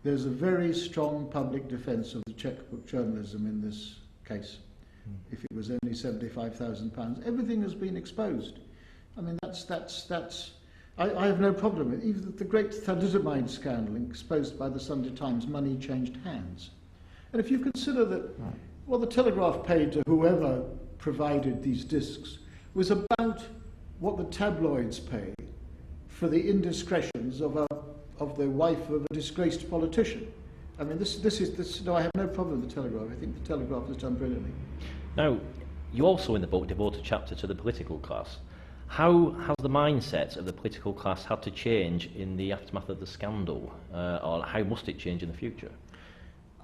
there's a very strong public defence of the chequebook journalism in this case. If it was only £75,000, everything has been exposed. I mean, I have no problem with it. Even the great thalidomide scandal exposed by the Sunday Times, money changed hands. And if you consider that what the Telegraph paid to whoever provided these discs was about what the tabloids pay for the indiscretions of the wife of a disgraced politician. I mean, no, I have no problem with the Telegraph. I think the Telegraph has done brilliantly. Now, you also in the book devote a chapter to the political class. How has the mindset of the political class had to change in the aftermath of the scandal, or how must it change in the future?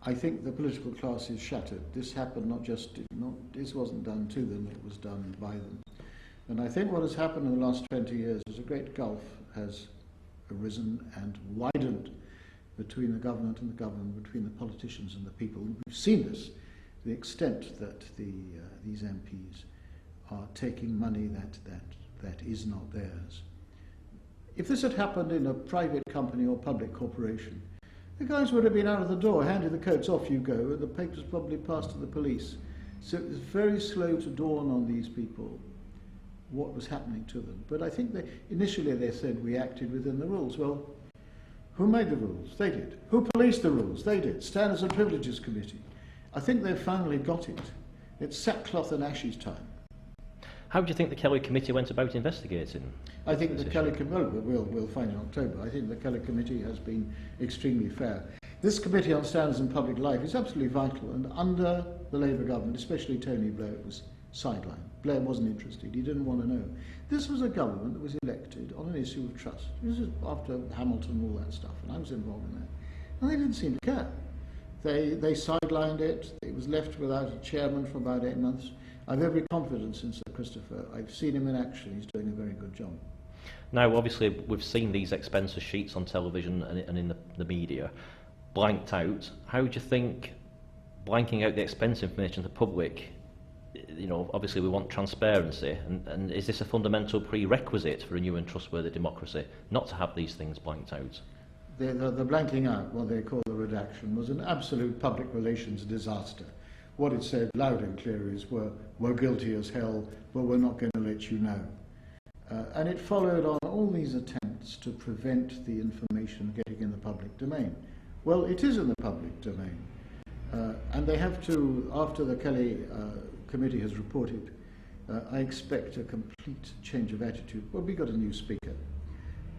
I think the political class is shattered. This happened this wasn't done to them, it was done by them. And I think what has happened in the last 20 years is a great gulf has arisen and widened between the government and the government, between the politicians and the people. And we've seen this, the extent that these MPs are taking money that is not theirs. If this had happened in a private company or public corporation, the guys would have been out of the door, handed the coats, off you go, and the papers probably passed to the police. So it was very slow to dawn on these people what was happening to them. But I think initially they said we acted within the rules. Well, who made the rules? They did. Who policed the rules? They did. Standards and Privileges Committee. I think they finally got it. It's sackcloth and ashes time. How do you think the Kelly Committee went about investigating? I think the Kelly Committee, we'll find in October, I think the Kelly Committee has been extremely fair. This Committee on Standards in Public Life is absolutely vital, and under the Labour government, especially Tony Blair, it was sidelined. Blair wasn't interested, he didn't want to know. This was a government that was elected on an issue of trust. This is after Hamilton and all that stuff, and I was involved in that. And they didn't seem to care. They sidelined it, it was left without a chairman for about 8 months. I have every confidence in Sir Christopher. I've seen him in action. He's doing a very good job. Now, obviously, we've seen these expenses sheets on television and in the media blanked out. How do you think blanking out the expense information to the public, obviously we want transparency, and is this a fundamental prerequisite for a new and trustworthy democracy, not to have these things blanked out? The blanking out, what they call the redaction, was an absolute public relations disaster. What it said loud and clear is we're guilty as hell, but we're not going to let you know. And it followed on all these attempts to prevent the information getting in the public domain. Well, it is in the public domain. And they have to, after the Kelly Committee has reported, I expect a complete change of attitude. Well, we got a new speaker.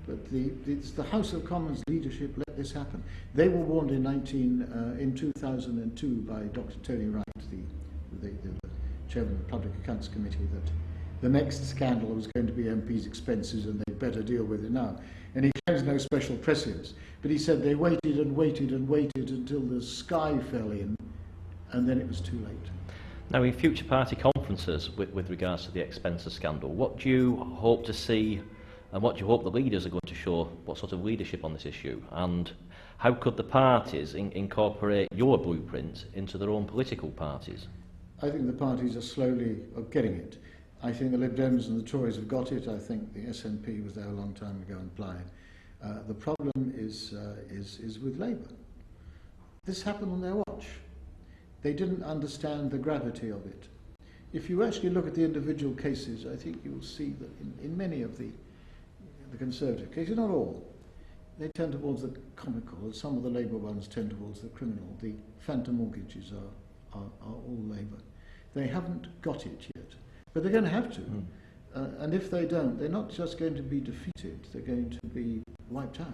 But it's the House of Commons leadership let this happen. They were warned in 2002 by Dr. Tony Wright, the chairman of the Public Accounts Committee, that the next scandal was going to be MPs' expenses and they'd better deal with it now. And he claims no special prescience. But he said they waited and waited and waited until the sky fell in, and then it was too late. Now, in future party conferences with regards to the expenses scandal, what do you hope to see? And what do you hope the leaders are going to show, what sort of leadership on this issue? And how could the parties incorporate your blueprint into their own political parties? I think the parties are slowly getting it. I think the Lib Dems and the Tories have got it. I think the SNP was there a long time ago and blind. The problem is with Labour. This happened on their watch. They didn't understand the gravity of it. If you actually look at the individual cases, I think you will see that in many of the Conservative cases, not all, they tend towards the comical. Some of the Labour ones tend towards the criminal. The phantom mortgages are all Labour. They haven't got it yet, but they're going to have to. And if they don't, they're not just going to be defeated, they're going to be wiped out.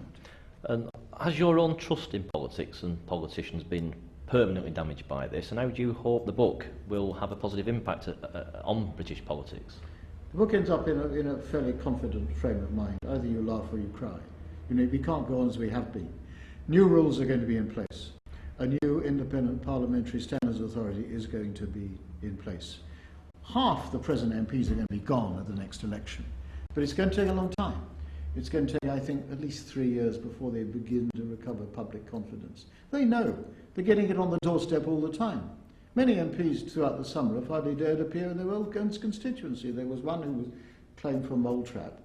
And has your own trust in politics and politicians been permanently damaged by this? And how do you hope the book will have a positive impact on British politics? The book ends up in a fairly confident frame of mind. Either you laugh or you cry. We can't go on as we have been. New rules are going to be in place. A new independent parliamentary standards authority is going to be in place. Half the present MPs are going to be gone at the next election. But it's going to take a long time. It's going to take, I think, at least 3 years before they begin to recover public confidence. They know. They're getting it on the doorstep all the time. Many MPs throughout the summer have hardly dared appear in their own constituency. There was one who was claimed for a mole trap,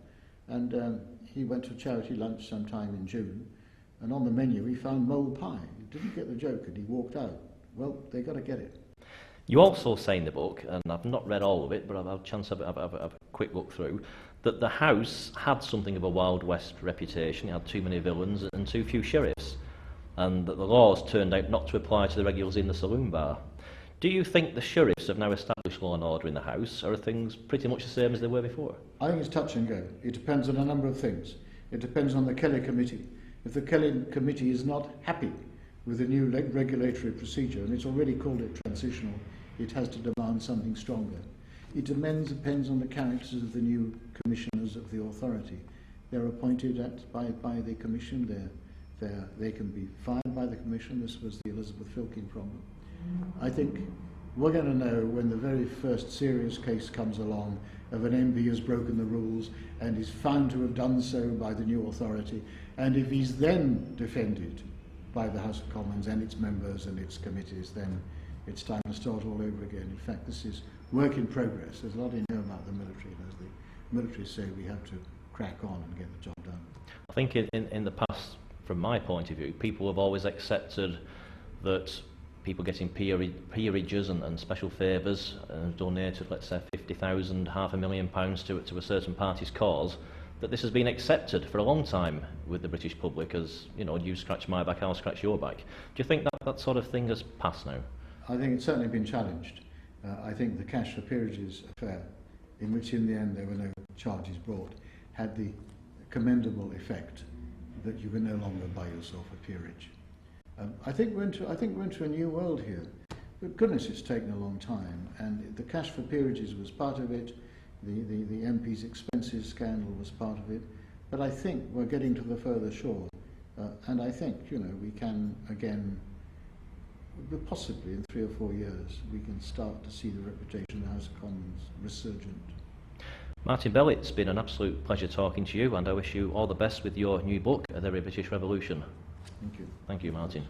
and he went to a charity lunch sometime in June, and on the menu he found mole pie. He didn't get the joke and he walked out. Well, they got to get it. You also say in the book, and I've not read all of it, but I've had a chance to have a quick look through, that the house had something of a Wild West reputation. It had too many villains and too few sheriffs, and that the laws turned out not to apply to the regulars in the saloon bar. Do you think the sheriffs have now established law and order in the house, or are things pretty much the same as they were before? I think it's touch and go. It depends on a number of things. It depends on the Kelly Committee. If the Kelly Committee is not happy with the new regulatory procedure, and it's already called it transitional, it has to demand something stronger. It depends on the characters of the new commissioners of the authority. They're appointed by the commission. They can be fired by the commission. This was the Elizabeth Filkin problem. I think we're going to know when the very first serious case comes along of an MP who has broken the rules and is found to have done so by the new authority, and if he's then defended by the House of Commons and its members and its committees, then it's time to start all over again. In fact, this is work in progress. There's a lot in here about the military, and as the military say, we have to crack on and get the job done. I think in the past, from my point of view, people have always accepted that people getting peerages and special favours donated, let's say, 50,000, £500,000 to a certain party's cause, that this has been accepted for a long time with the British public as, you know, you scratch my back, I'll scratch your back. Do you think that sort of thing has passed now? I think it's certainly been challenged. I think the cash for peerages affair, in which in the end there were no charges brought, had the commendable effect that you can no longer buy yourself a peerage. I think we're into a new world here. But goodness, it's taken a long time, and the cash for peerages was part of it. The MP's expenses scandal was part of it. But I think we're getting to the further shore, and I think, you know, we can again, possibly in 3 or 4 years, we can start to see the reputation of the House of Commons resurgent. Martin Bell, it's been an absolute pleasure talking to you, and I wish you all the best with your new book, A Very British Revolution. Thank you. Thank you, Martin.